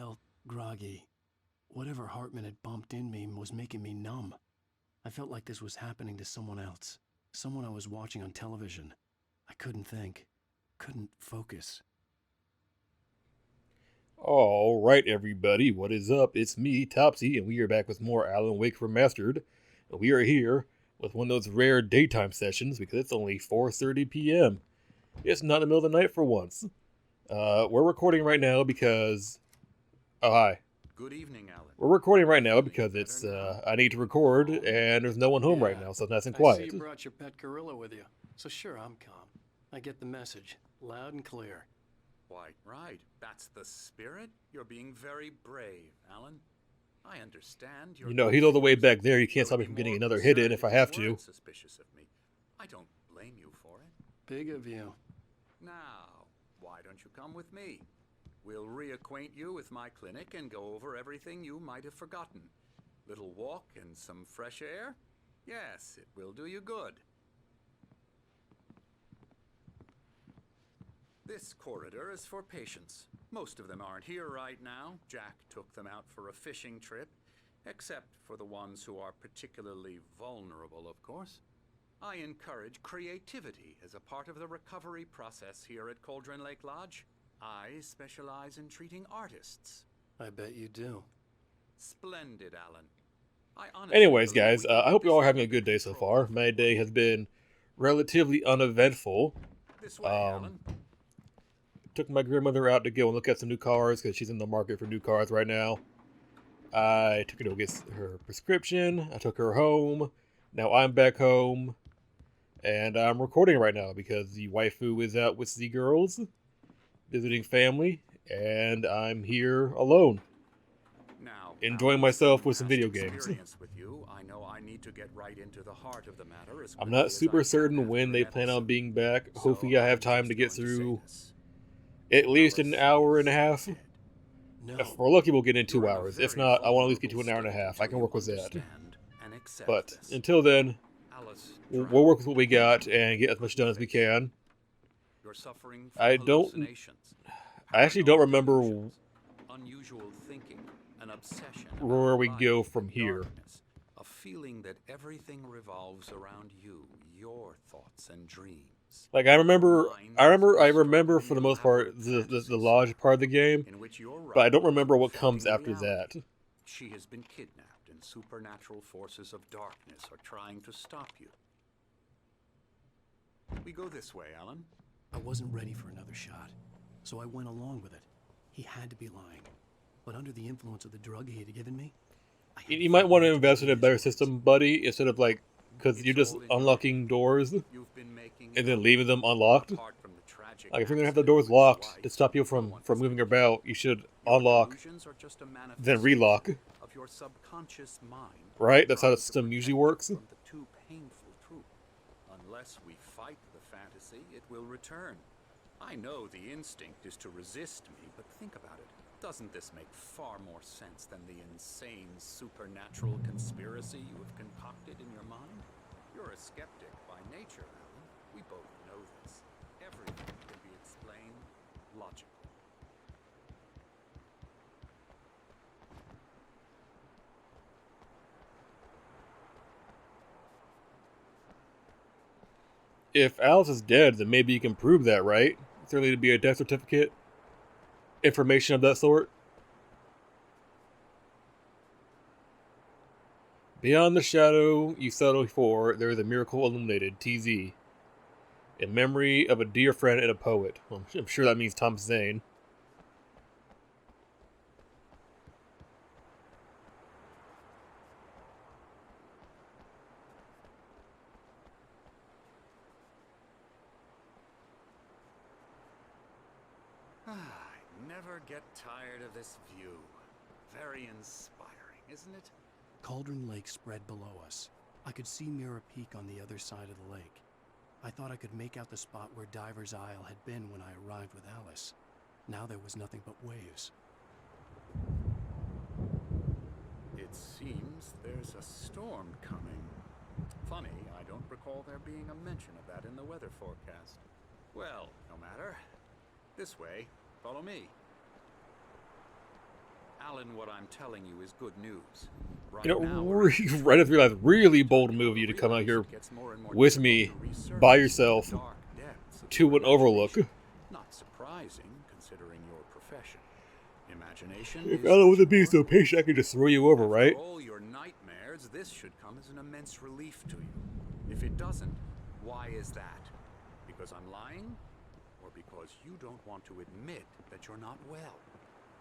felt groggy. Whatever Hartman had bumped in me was making me numb. I felt like this was happening to someone else. Someone I was watching on television. I couldn't think. Couldn't focus. All right, everybody, what is up? It's me, Topsy, and we are back with more Alan Wake Remastered. And we are here with one of those rare daytime sessions because it's only 4:30 p.m. It's not the middle of the night for once. We're recording right now because... Oh, hi. Good evening, Alan. We're recording right now because it's, I need to record, and there's no one home right now, so it's nice and quiet. I see you brought your pet gorilla with you. So sure, I'm calm. I get the message. Loud and clear. Why, right. That's the spirit. You're being very brave, Alan. I understand you're... You know, he's all the way back there. You can't stop me from getting another hit in if I have to. Suspicious of me. I don't blame you for it. Big of you. Now, why don't you come with me? We'll reacquaint you with my clinic and go over everything you might have forgotten. Little walk and some fresh air? Yes, it will do you good. This corridor is for patients. Most of them aren't here right now. Jack took them out for a fishing trip, except for the ones who are particularly vulnerable, of course. I encourage creativity as a part of the recovery process here at Cauldron Lake Lodge. I specialize in treating artists. I bet you do. Splendid, Alan. Anyways, guys, I hope you all are having a good day so far. My day has been relatively uneventful. This way, Alan. Took my grandmother out to go and look at some new cars because she's in the market for new cars right now. I took her to go get her prescription. I took her home. Now I'm back home. And I'm recording right now because the waifu is out with the girls, visiting family, and I'm here alone, Now, enjoying myself with some video games. With you, I know I need to get right into the heart of the matter as I'm quickly not as super I certain can when after they an plan on episode. being back. So Hopefully I have I'm time to just get going to say through this. at least an Alice hour and a is half. dead. No. If we're lucky, we'll get in 2 You're in a hours. If very not, I want to at least get to an vulnerable hour and a state half. I can until work you with that. understand and accept But this. until then, Alice we'll work with what we got and get as much done as we can. You're suffering from I hallucinations, actually don't paranoid remember delusions, unusual thinking, an obsession where about we light go from and here. darkness, a feeling that everything revolves around you, your thoughts and dreams. Like I remember for the most part the lodge part of the game, In which you're right, but I don't remember what comes affecting after reality. that. She has been kidnapped, and supernatural forces of darkness are trying to stop you. We go this way, Alan. I wasn't ready for another shot, so I went along with it. He had to be lying. But under the influence of the drug he had given me, I had You might want to faith invest in a his better words. system, buddy, instead of like, because you're just It's all in your unlocking head. doors You've been making and then leaving them unlocked. apart from the tragic Like if you're gonna have the accident doors with your locked wife, to stop you no from one moving suspects about, you should Your unlock, delusions are just a then manifestation relock. of your subconscious mind. Right? That's how trying the to system protect usually you works. From the too painful truth. Unless we fight the fantasy, it will return. I know the instinct is to resist me, but think about it. Doesn't this make far more sense than the insane supernatural conspiracy you have concocted in your mind? You're a skeptic by nature, Alan. We both know this. Everything can be explained logically. If Alice is dead, then maybe you can prove that, right? Certainly to be a death certificate, information of that sort. Beyond the shadow you settled for, there is a miracle illuminated, TZ. In memory of a dear friend and a poet. Well, I'm sure that means Tom Zane. I never get tired of this view. Very inspiring, isn't it? Cauldron Lake spread below us. I could see Mirror Peak on the other side of the lake. I thought I could make out the spot where Diver's Isle had been when I arrived with Alice. Now there was nothing but waves. It seems there's a storm coming. Funny, I don't recall there being a mention of that in the weather forecast. Well, no matter. This way. Follow me. Alan, what I'm telling you is good news. Right You know, now, right after realize, really bold move of you to come out here it gets more and more with difficult me to research by the yourself dark depths of to your an overlook. imagination. Not surprising, considering your profession. Imagination If is Alan what wasn't you being work so with. patient, I could just throw you over, right? After all your nightmares, this should come as an immense relief to you. If it doesn't, why is that? Because I'm lying? Or because you don't want to admit that you're not well?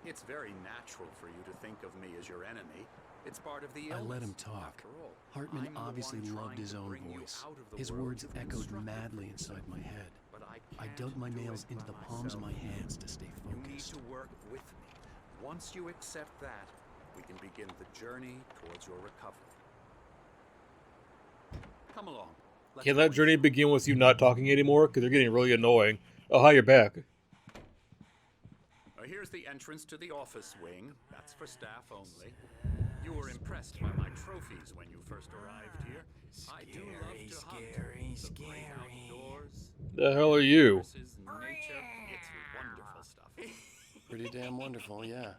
It's very natural for you to think of me as your enemy. It's part of the illness. I let him talk. After all, Hartman I'm the obviously one loved trying his to own bring you voice. out of the His world words you've echoed constructed madly for inside yourself. my head. But I can't dug my do nails it into the by palms of my myself. hands to stay You need focused. to work with me. Once you accept that, we can begin the journey towards your recovery. Come along. Let's Can go that journey inside. begin with you not talking anymore? Because they're getting really annoying. Oh, hi, you're back. Here's the entrance to the office wing. That's for staff only. You were impressed by my trophies when you first arrived here. I do love to hunt. The great outdoors, The hell are you? versus nature. It's wonderful stuff. Pretty damn wonderful, yeah.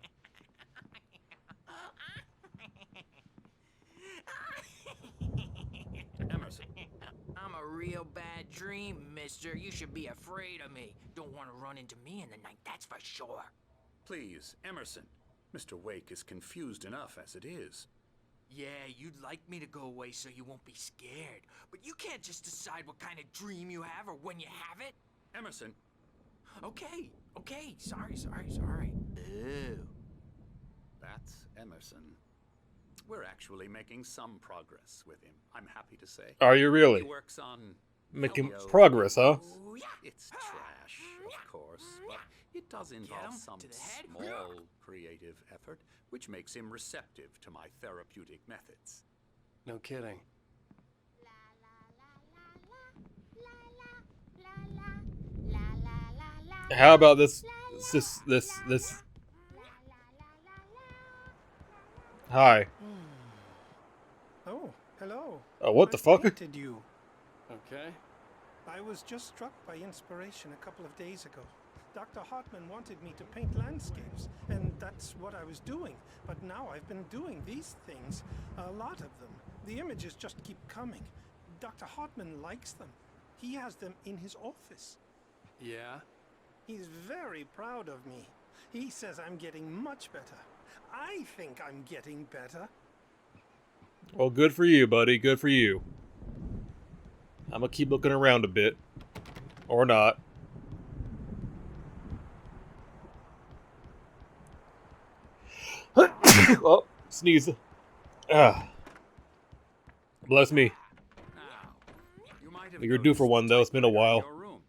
Emerson, I'm a real bad dream, mister. You should be afraid of me. Don't want to run into me in the night, that's for sure. please, Emerson. Mr. Wake is confused enough as it is. Yeah, you'd like me to go away so you won't be scared. But you can't just decide what kind of dream you have or when you have it. Emerson, Okay, sorry. Ew. that's Emerson. We're actually making some progress with him, I'm happy to say. Are you really? He works on Making Helio. progress, huh? Oh, yeah. It's trash, of course, but it does involve 'em some to the head. small creative effort, which makes him receptive to my therapeutic methods. No kidding. How about this? Hi. Oh, hello. What the I fuck? painted you. Okay. I was just struck by inspiration a couple of days ago. Dr. Hartman wanted me to paint landscapes, and that's what I was doing. But now I've been doing these things, a lot of them. The images just keep coming. Dr. Hartman likes them. He has them in his office. Yeah? He's very proud of me. He says I'm getting much better. I think I'm getting better. Well, good for you, buddy. Good for you. I'm gonna keep looking around a bit. Or not. Oh, sneeze. Ah. Bless me. Now, you might have You're due for noticed one, the though. It's been a typewriter in while. your room.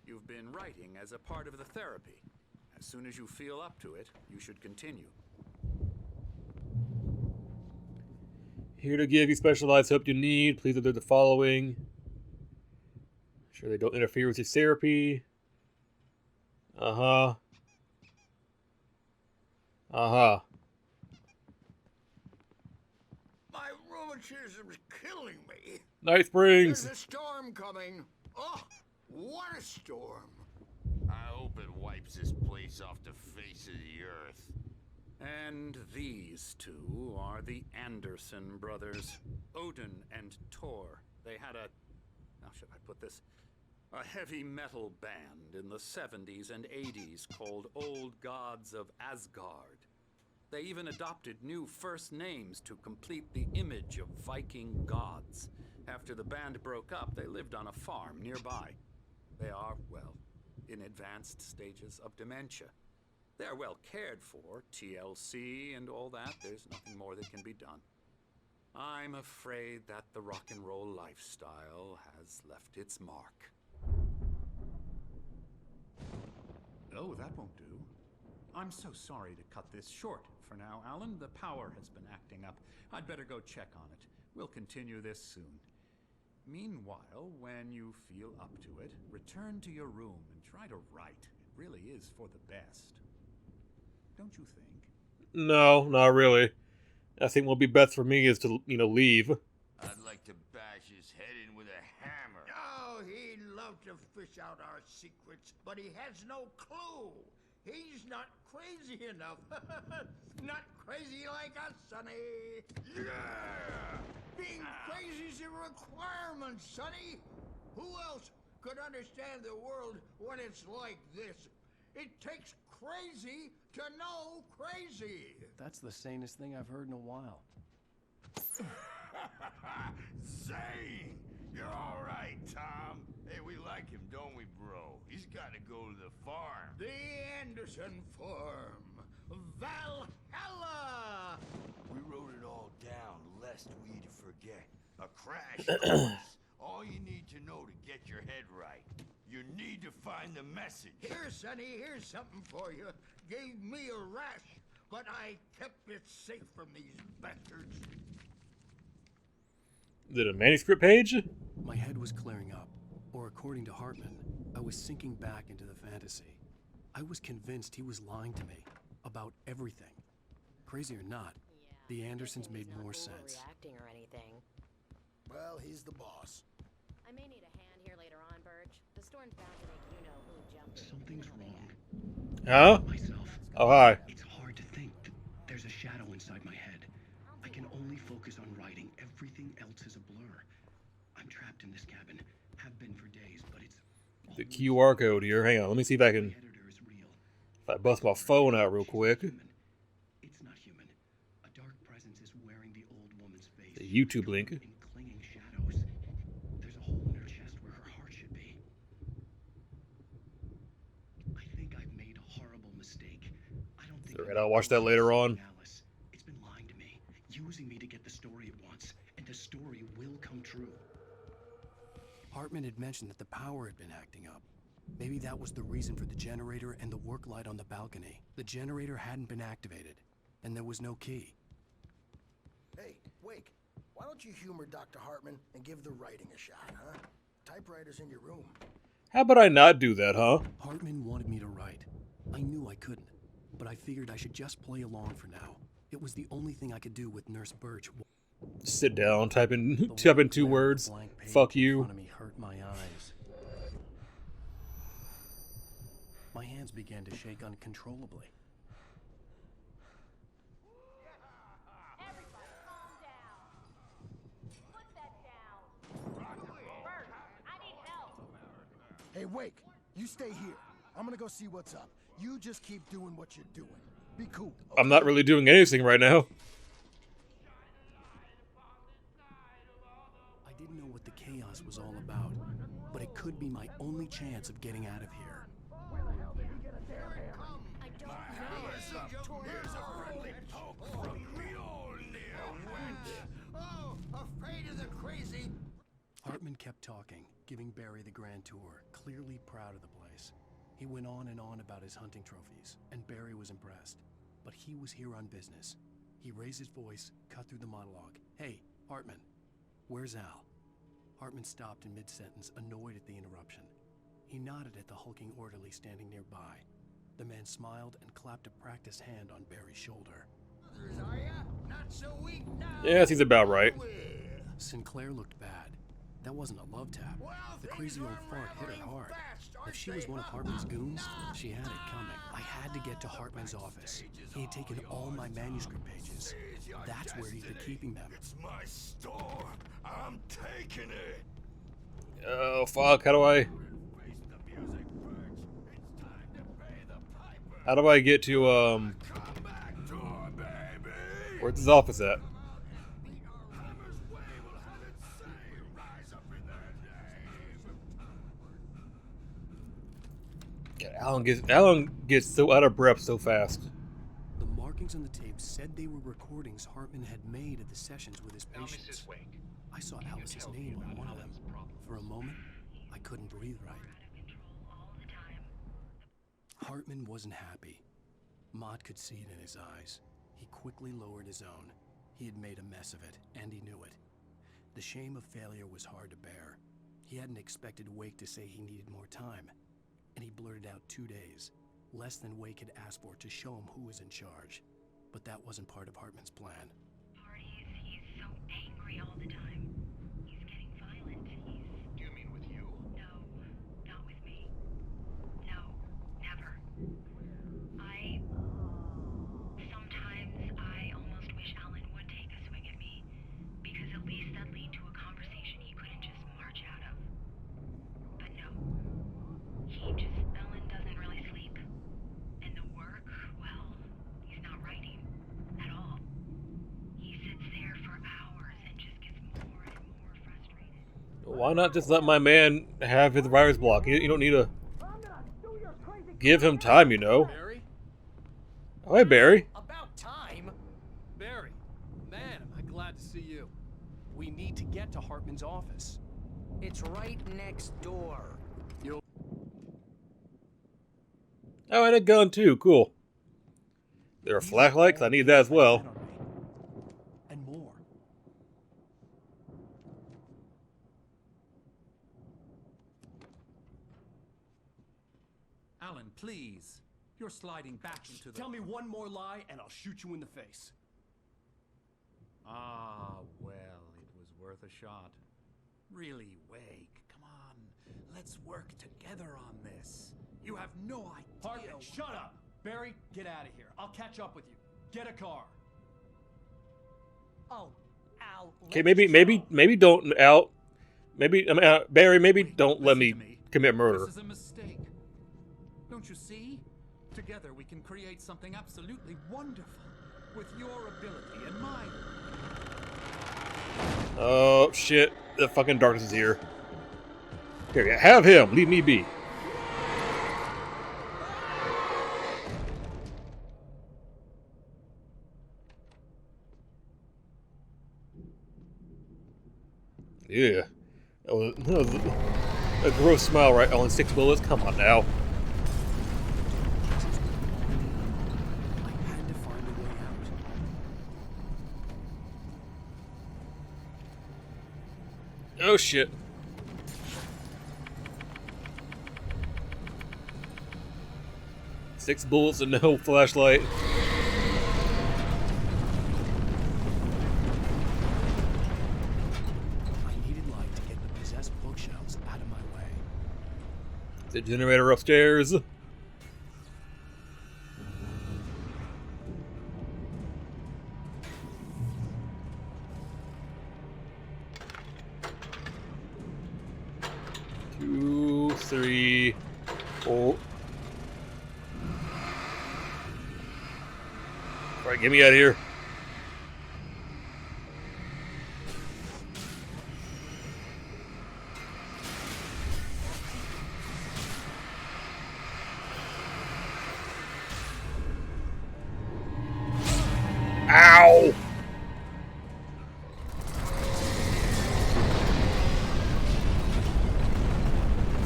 You've been writing as a part of the therapy. As soon as you feel up to it, you should continue. Here to give you specialized help you need. Please do the following. Sure they don't interfere with your therapy. Uh-huh. Uh-huh. My rheumatism's killing me. Night Springs. There's a storm coming. Oh, what a storm. I hope it wipes this place off the face of the earth. And these two are the Anderson brothers, Odin and Tor. They had a, how should I put this? A heavy metal band in the 70s and 80s called Old Gods of Asgard. They even adopted new first names to complete the image of Viking gods. After the band broke up, they lived on a farm nearby. They are, well, in advanced stages of dementia. They're well cared for, TLC and all that. There's nothing more that can be done. I'm afraid that the rock and roll lifestyle has left its mark. Oh, that won't do. I'm so sorry to cut this short for now, Alan. The power has been acting up. I'd better go check on it. We'll continue this soon. Meanwhile, when you feel up to it, return to your room and try to write. It really is for the best. Don't you think? No, not really. I think what would be best for me is to, leave. I'd like to bash his head in with a hammer. Oh, he'd love to fish out our secrets, but he has no clue. He's not crazy enough. Not crazy like us, Sonny. Yeah! Being crazy's a requirement, Sonny. Who else could understand the world when it's like this? It takes crazy to know crazy. That's the sanest thing I've heard in a while. Zane! You're all right, Tom. Hey, we like him, don't we, bro? He's got to go to the farm. The Anderson farm. Valhalla! We wrote it all down, lest we forget. A crash course. All you need to know to get your head right. You need to find the message. Here, Sonny, here's something for you. Gave me a rash, but I kept it safe from these bastards. Is it a manuscript page? My head was clearing up, or according to Hartman, I was sinking back into the fantasy. I was convinced he was lying to me about everything. Crazy or not, the Andersons made more sense. Overreacting or anything. Well, he's the boss. I may need a hand here later on, Birch. The storm's bound to make you know who jumped in. Something's wrong. Huh? Myself. Oh, hi. It's hard to think. There's a shadow inside my head. I can only focus on writing. Everything else is a blur. I'm trapped in this cabin. Have been for days, but it's The QR code here. Hang on, let me see if I can. The editor is real. If I bust my phone out real quick. It's not human. A dark presence is wearing the old woman's face. The YouTube link. In clinging shadows. There's a hole in her chest where her heart should be. I think I've made a horrible mistake. I don't think. Alright, I'll watch that later on. Alice. It's been lying to me, using me to get the story it wants, and the story will come true. Hartman had mentioned that the power had been acting up. Maybe that was the reason for the generator and the work light on the balcony. The generator hadn't been activated, and there was no key. Hey, Wake, why don't you humor Dr. Hartman and give the writing a shot, huh? Typewriter's in your room. How about I not do that, huh? Hartman wanted me to write. I knew I couldn't, but I figured I should just play along for now. It was the only thing I could do with Nurse Birch. Sit down, type in The type in white 2 glare of the words. blank page Fuck in you. front of me hurt my eyes. My hands began to shake uncontrollably. Everybody calm down. Put that down. Birch, I need help. Hey, Wake, you stay here. I'm gonna go see what's up. You just keep doing what you're doing. Be cool. I'm not really doing anything right now. I didn't know what the chaos was all about, but it could be my only chance of getting out of here. I don't know. Here's a friendly poke from Mjolnir, wench. Oh, afraid of the crazy. Hartman kept talking, giving Barry the grand tour, clearly proud of the place. He went on and on about his hunting trophies, and Barry was impressed. But he was here on business. He raised his voice, cut through the monologue. Hey, Hartman, where's Al? Hartman stopped in mid-sentence, annoyed at the interruption. He nodded at the hulking orderly standing nearby. The man smiled and clapped a practiced hand on Barry's shoulder. Others, are ya? Not so weak now. Yeah, he's about right. Sinclair looked bad. That wasn't a love tap. Well, The things crazy are old fart hit her unraveling hard. fast, aren't If she was they, one of huh? Hartman's goons, she had it coming. I had to get to Hartman's office. He had taken all my manuscript pages. That's where he'd been keeping them. It's my store. I'm taking it. Oh, fuck. How do I... Face the music, Birch. It's time to pay the piper. How do I get to, Come back door, baby. Where's his office at? Hammer's way will have it say, rise up in their name. Alan gets so out of breath so fast. The markings on the tape said they were recordings Hartman had made at the sessions with his patients. I saw Alice's name on one of them. For a moment, I couldn't breathe right. Hartman wasn't happy. Mott could see it in his eyes. He quickly lowered his own. He had made a mess of it, and he knew it. The shame of failure was hard to bear. He hadn't expected Wake to say he needed more time, and he blurted out 2 days, less than Wake had asked for to show him who was in charge. But that wasn't part of Hartman's plan. Parties, he's so angry all the time. He's getting violent. Do you mean with you? No, not with me. No, never. Sometimes I Why not just let my man have his writer's block? You don't need to give him time, you know. Barry? Oh, hey, Barry. About time. Barry, man, am I glad to see you. We need to get to Hartman's office. It's right next door. Oh, and a gun too. Cool. There are flashlights. I need that as well. And more. Alan, please. You're sliding back into the... Tell me one more lie and I'll shoot you in the face. Ah, well, it was worth a shot. Really, Wake, come on. Let's work together on this. You have no idea... Hartman, shut up! Barry, get out of here. I'll catch up with you. Get a car. Oh, Al. Okay, maybe don't Al. Maybe Barry. Maybe don't let me commit murder. This is a mistake. Don't you see? Together we can create something absolutely wonderful. With your ability and mine. Oh shit! The fucking darkness is here. Here, have him. Leave me be. Yeah. That was a gross smile, right? Only 6 bullets? Come on now. I had to find a way out. Oh shit. Six bullets and no flashlight. The generator upstairs. Two, three, four. All right, get me out of here. Ow!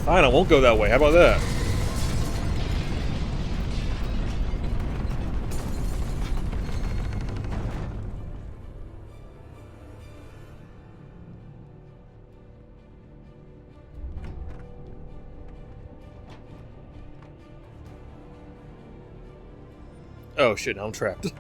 Fine, I won't go that way. How about that? Oh shit, now I'm trapped.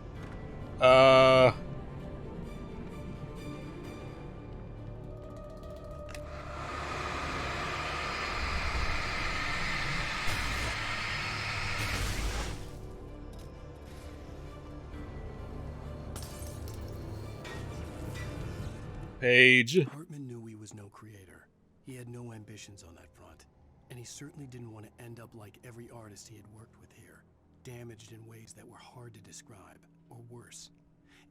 Page. Hartman knew he was no creator. He had no ambitions on that front. And he certainly didn't want to end up like every artist he had worked with here, damaged in ways that were hard to describe, or worse.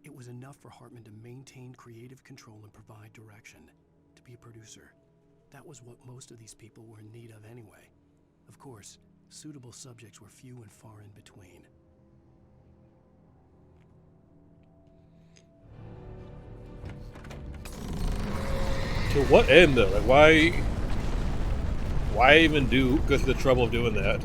It was enough for Hartman to maintain creative control and provide direction, to be a producer. That was what most of these people were in need of anyway. Of course, suitable subjects were few and far in between. To what end, though? Like, why even go to the trouble of doing that?